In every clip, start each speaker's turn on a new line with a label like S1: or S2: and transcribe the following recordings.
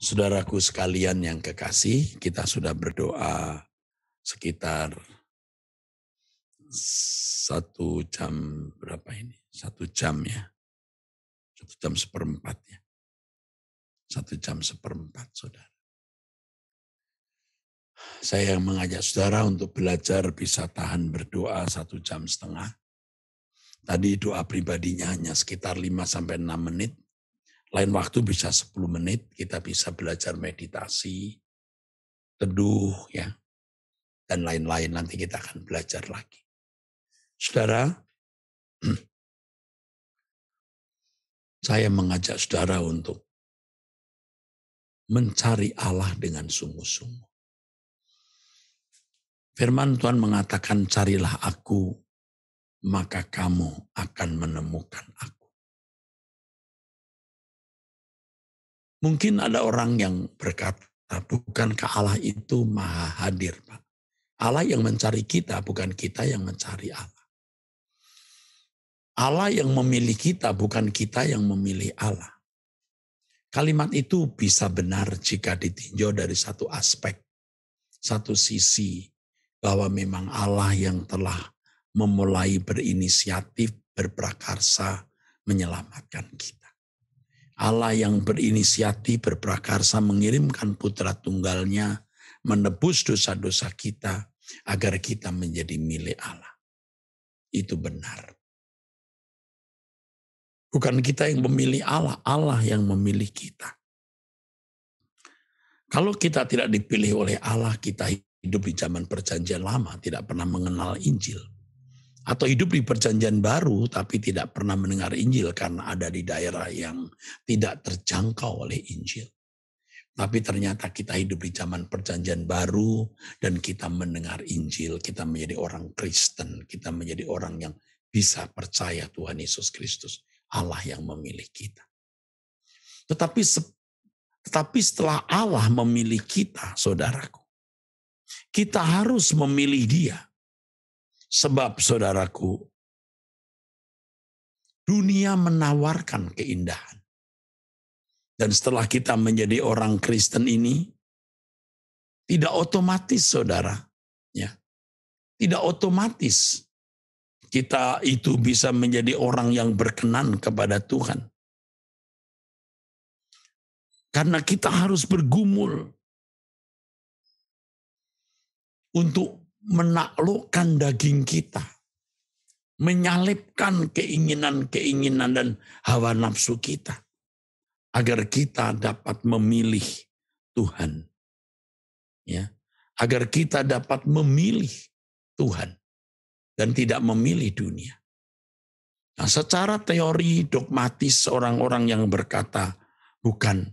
S1: Saudaraku sekalian yang kekasih, kita sudah berdoa sekitar 1 jam berapa ini? 1 jam ya, 1 jam 1/4 ya. 1 jam 1/4 saudara. Saya mengajak saudara untuk belajar bisa tahan berdoa 1 jam 1/2. Tadi doa pribadinya hanya sekitar 5-6 menit. Lain waktu bisa 10 menit, kita bisa belajar meditasi, teduh ya, dan lain-lain. Nanti kita akan belajar lagi. Saudara, saya mengajak saudara untuk mencari Allah dengan sungguh-sungguh. Firman Tuhan mengatakan, carilah aku, maka kamu akan menemukan aku. Mungkin ada orang yang berkata, bukankah Allah itu maha hadir, Pak? Allah yang mencari kita, bukan kita yang mencari Allah. Allah yang memilih kita, bukan kita yang memilih Allah. Kalimat itu bisa benar jika ditinjau dari satu aspek, satu sisi, bahwa memang Allah yang telah memulai berinisiatif, berprakarsa, menyelamatkan kita. Allah yang berinisiatif, berprakarsa, mengirimkan putra tunggalnya, menebus dosa-dosa kita, agar kita menjadi milik Allah. Itu benar. Bukan kita yang memilih Allah, Allah yang memilih kita. Kalau kita tidak dipilih oleh Allah, kita hidup di zaman perjanjian lama, tidak pernah mengenal Injil. Atau hidup di perjanjian baru, tapi tidak pernah mendengar Injil karena ada di daerah yang tidak terjangkau oleh Injil. Tapi ternyata kita hidup di zaman perjanjian baru, dan kita mendengar Injil, kita menjadi orang Kristen, kita menjadi orang yang bisa percaya Tuhan Yesus Kristus, Allah yang memilih kita. Tetapi setelah Allah memilih kita, saudaraku, kita harus memilih Dia. Sebab saudaraku, dunia menawarkan keindahan. Dan setelah kita menjadi orang Kristen ini, tidak otomatis saudara, ya, tidak otomatis kita itu bisa menjadi orang yang berkenan kepada Tuhan. Karena kita harus bergumul untuk menaklukkan daging kita, menyalipkan keinginan-keinginan dan hawa nafsu kita, agar kita dapat memilih Tuhan. Ya, agar kita dapat memilih Tuhan dan tidak memilih dunia. Nah, secara teori dogmatis orang-orang yang berkata, bukan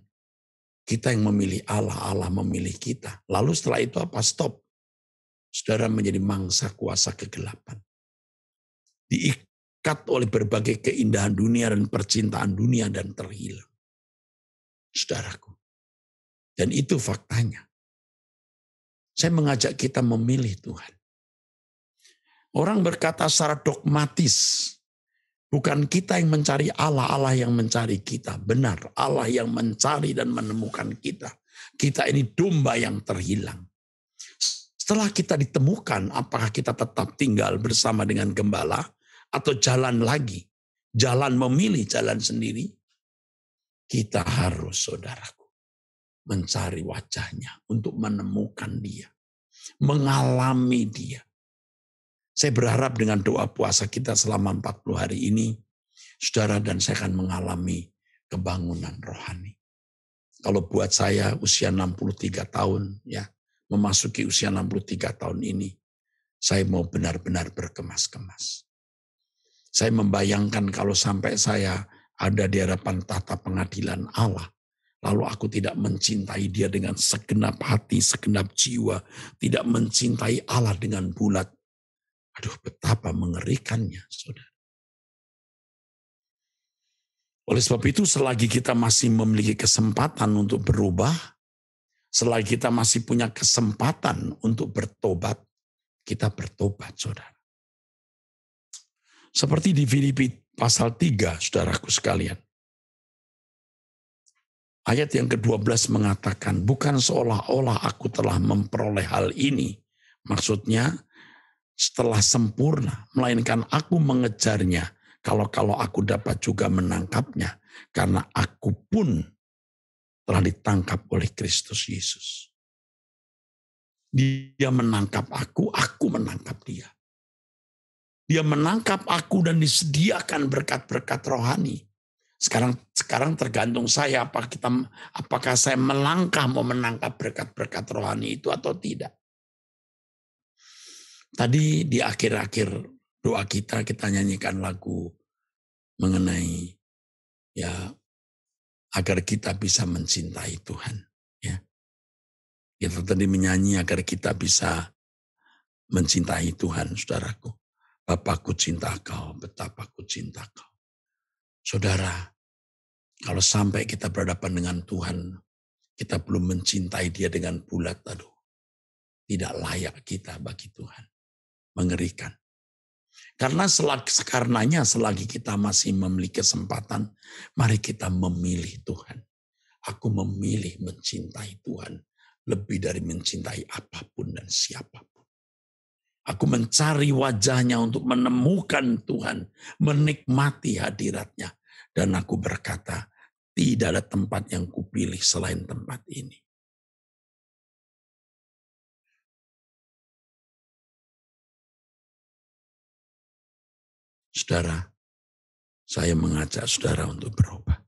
S1: kita yang memilih Allah, Allah memilih kita. Lalu setelah itu apa? Stop. Saudara menjadi mangsa kuasa kegelapan. Diikat oleh berbagai keindahan dunia dan percintaan dunia dan terhilang. Saudaraku. Dan itu faktanya. Saya mengajak kita memilih Tuhan. Orang berkata secara dogmatis, bukan kita yang mencari Allah, Allah yang mencari kita. Benar, Allah yang mencari dan menemukan kita. Kita ini domba yang terhilang. Setelah kita ditemukan, apakah kita tetap tinggal bersama dengan gembala atau jalan lagi? Jalan memilih jalan sendiri? Kita harus, saudaraku, mencari wajahnya untuk menemukan Dia, mengalami Dia. Saya berharap dengan doa puasa kita selama 40 hari ini, saudara dan saya akan mengalami kebangunan rohani. Kalau buat saya usia 63 tahun, ya, memasuki usia 63 tahun ini, saya mau benar-benar berkemas-kemas. Saya membayangkan kalau sampai saya ada di hadapan tahta pengadilan Allah, lalu aku tidak mencintai Dia dengan segenap hati, segenap jiwa, tidak mencintai Allah dengan bulat. Aduh, betapa mengerikannya, saudara. Oleh sebab itu, selagi kita masih memiliki kesempatan untuk berubah, selagi kita masih punya kesempatan untuk bertobat, kita bertobat, saudara. Seperti di Filipi pasal 3, saudaraku sekalian. Ayat yang ke-12 mengatakan, bukan seolah-olah aku telah memperoleh hal ini. Maksudnya setelah sempurna, melainkan aku mengejarnya. Kalau aku dapat juga menangkapnya. Karena aku pun telah ditangkap oleh Kristus Yesus. Dia menangkap aku menangkap dia. Dia menangkap aku dan disediakan berkat-berkat rohani. Sekarang tergantung saya apakah saya melangkah mau menangkap berkat-berkat rohani itu atau tidak. Tadi di akhir-akhir doa kita nyanyikan lagu mengenai ya agar kita bisa mencintai Tuhan. Ya, kita tadi menyanyi agar kita bisa mencintai Tuhan, saudaraku. Bapakku cinta kau, betapa ku cinta kau. Saudara, kalau sampai kita berhadapan dengan Tuhan, kita belum mencintai dia dengan bulat, aduh, tidak layak kita bagi Tuhan. Mengerikan. Karenanya selagi kita masih memiliki kesempatan, mari kita memilih Tuhan. Aku memilih mencintai Tuhan lebih dari mencintai apapun dan siapapun. Aku mencari wajahnya untuk menemukan Tuhan, menikmati hadiratnya. Dan aku berkata, tidak ada tempat yang kupilih selain tempat ini. Saudara, saya mengajak saudara untuk berubah.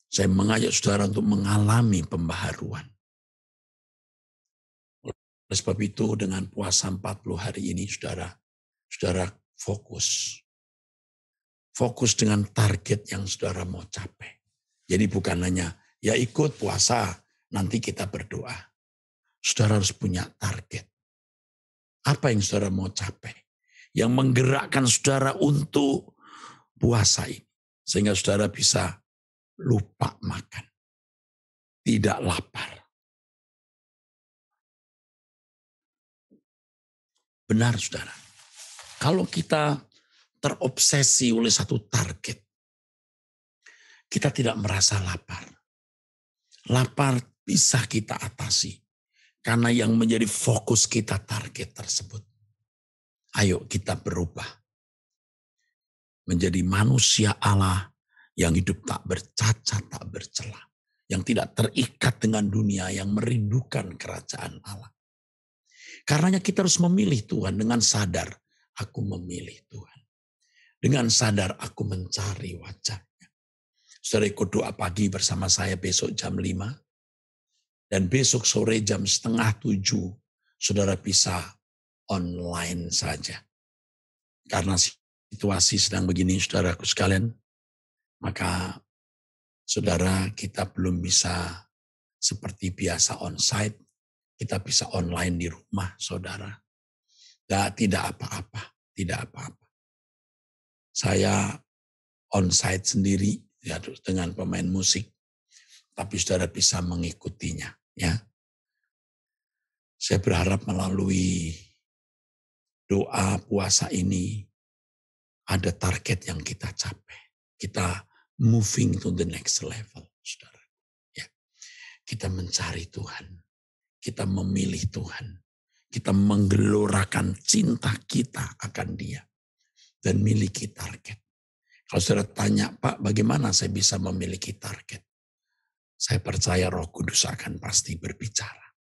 S1: Saya mengajak saudara untuk mengalami pembaharuan. Oleh sebab itu dengan puasa 40 hari ini saudara fokus. Fokus dengan target yang saudara mau capai. Jadi bukan hanya ya ikut puasa, nanti kita berdoa. Saudara harus punya target. Apa yang saudara mau capai? Yang menggerakkan saudara untuk puasa ini. Sehingga saudara bisa lupa makan. Tidak lapar. Benar saudara. Kalau kita terobsesi oleh satu target, kita tidak merasa lapar. Lapar bisa kita atasi. Karena yang menjadi fokus kita target tersebut. Ayo kita berubah. Menjadi manusia Allah yang hidup tak bercacat, tak bercela. Yang tidak terikat dengan dunia, yang merindukan kerajaan Allah. Karenanya kita harus memilih Tuhan dengan sadar. Aku memilih Tuhan. Dengan sadar aku mencari wajahnya. Saudara ikut doa pagi bersama saya besok jam 5. Dan besok sore jam 6:30 saudara bisa online saja. Karena situasi sedang begini saudaraku sekalian. Maka saudara kita belum bisa seperti biasa onsite. Kita bisa online di rumah saudara. Tidak apa-apa. Tidak apa-apa. Saya onsite sendiri ya, dengan pemain musik. Tapi saudara bisa mengikutinya. Ya, saya berharap melalui doa puasa ini ada target yang kita capai. Kita moving to the next level, saudara. Ya, kita mencari Tuhan. Kita memilih Tuhan. Kita menggelorakan cinta kita akan Dia. Dan miliki target. Kalau saudara tanya, Pak, bagaimana saya bisa memiliki target? Saya percaya Roh Kudus akan pasti berbicara.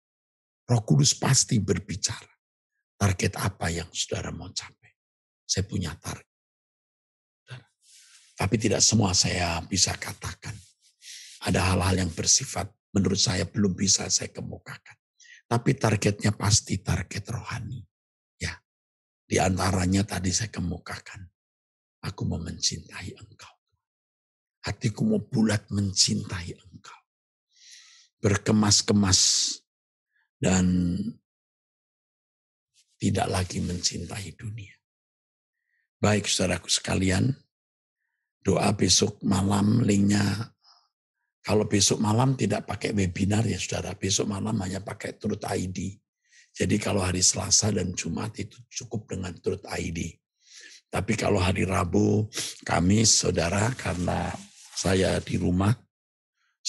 S1: Roh Kudus pasti berbicara. Target apa yang saudara mau capai? Saya punya target. Tapi tidak semua saya bisa katakan. Ada hal-hal yang bersifat menurut saya belum bisa saya kemukakan. Tapi targetnya pasti target rohani. Ya, di antaranya tadi saya kemukakan. Aku mau mencintai Engkau. Hatiku mau bulat mencintai Engkau. Berkemas-kemas dan tidak lagi mencintai dunia. Baik saudaraku sekalian, doa besok malam linknya. Kalau besok malam tidak pakai webinar ya saudara, besok malam hanya pakai Truth ID. Jadi kalau hari Selasa dan Jumat itu cukup dengan Truth ID. Tapi kalau hari Rabu, Kamis saudara, karena saya di rumah,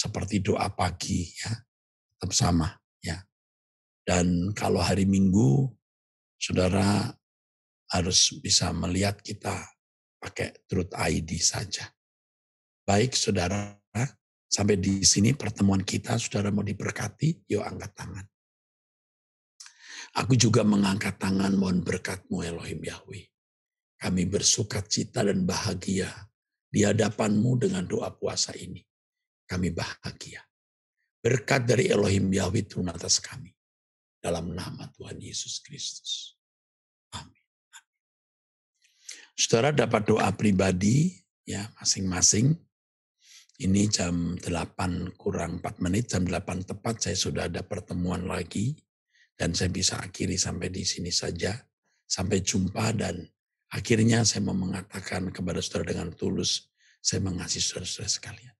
S1: seperti doa pagi ya, tetap sama ya. Dan kalau hari Minggu, saudara harus bisa melihat kita pakai Truth ID saja. Baik saudara, sampai di sini pertemuan kita, saudara mau diberkati, yuk angkat tangan. Aku juga mengangkat tangan, mohon berkat-Mu Elohim Yahweh. Kami bersukacita dan bahagia di hadapan-Mu dengan doa puasa ini. Kami bahagia. Berkat dari Elohim Yahweh turun atas kami. Dalam nama Tuhan Yesus Kristus. Amin. Saudara dapat doa pribadi ya masing-masing. Ini jam 8 kurang 4 menit, jam 8 tepat saya sudah ada pertemuan lagi. Dan saya bisa akhiri sampai di sini saja. Sampai jumpa dan akhirnya saya mau mengatakan kepada saudara dengan tulus, saya mengasihi saudara-saudara sekalian.